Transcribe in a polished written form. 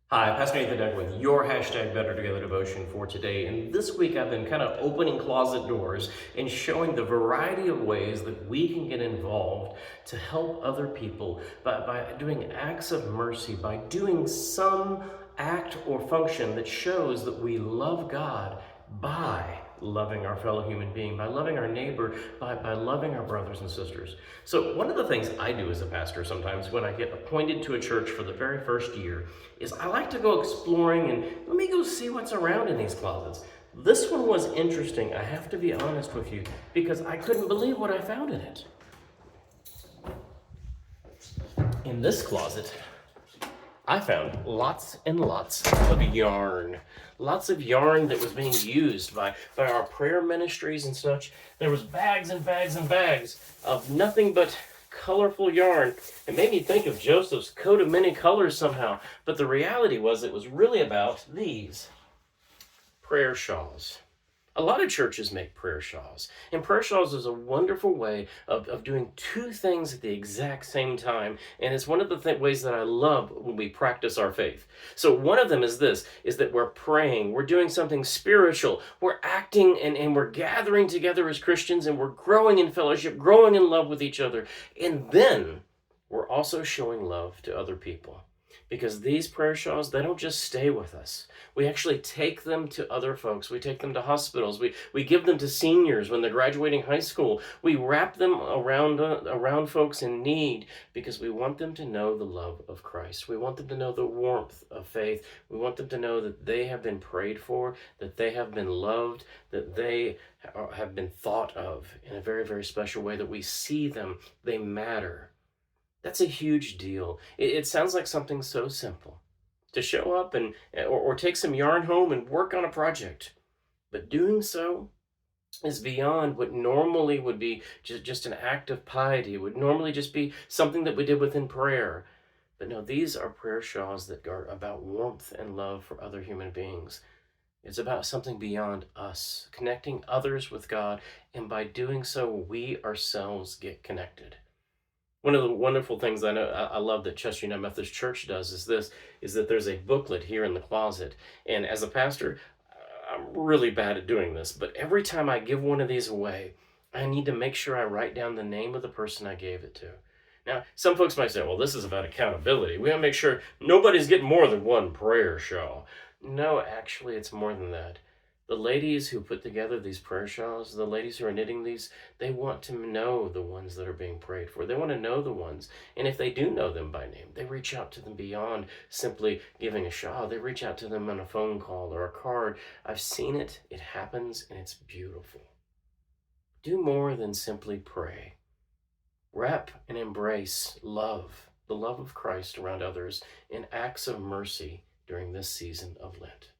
Hi, Pastor Nathan Doug with your hashtag Better Together devotion for today. And this week I've been kind of opening closet doors and showing the variety of ways that we can get involved to help other people by doing acts of mercy, by doing some act or function that shows that we love God by loving our fellow human being, by loving our neighbor, by loving our brothers and sisters. So one of the things I do as a pastor sometimes when I get appointed to a church for the very first year is I like to go exploring and let me go see what's around in these closets. This one was interesting, I have to be honest with you, because I couldn't believe what I found in it. In this closet, I found lots and lots of yarn. Lots of yarn that was being used by our prayer ministries and such. There was bags and bags and bags of nothing but colorful yarn. It made me think of Joseph's coat of many colors somehow. But the reality was it was really about these prayer shawls. A lot of churches make prayer shawls, and prayer shawls is a wonderful way of doing two things at the exact same time, and it's one of the ways that I love when we practice our faith. So one of them is this, is that we're praying, we're doing something spiritual, we're acting and we're gathering together as Christians, and we're growing in fellowship, growing in love with each other, and then we're also showing love to other people. Because these prayer shawls, they don't just stay with us. We actually take them to other folks. We take them to hospitals. We give them to seniors when they're graduating high school. We wrap them around folks in need because we want them to know the love of Christ. We want them to know the warmth of faith. We want them to know that they have been prayed for, that they have been loved, that they have been thought of in a very, very special way, that we see them, they matter. That's a huge deal. It sounds like something so simple to show up or take some yarn home and work on a project. But doing so is beyond what normally would be just an act of piety. It would normally just be something that we did within prayer. But no, these are prayer shawls that are about warmth and love for other human beings. It's about something beyond us, connecting others with God, and by doing so, we ourselves get connected. One of the wonderful things I love that Chester United Methodist Church does is that there's a booklet here in the closet. And as a pastor, I'm really bad at doing this, but every time I give one of these away, I need to make sure I write down the name of the person I gave it to. Now, some folks might say, well, this is about accountability. We gotta make sure nobody's getting more than one prayer shawl. No, actually, it's more than that. The ladies who put together these prayer shawls, the ladies who are knitting these, they want to know the ones that are being prayed for. They want to know the ones. And if they do know them by name, they reach out to them beyond simply giving a shawl. They reach out to them on a phone call or a card. I've seen it. It happens, and it's beautiful. Do more than simply pray. Wrap and embrace love, the love of Christ around others, in acts of mercy during this season of Lent.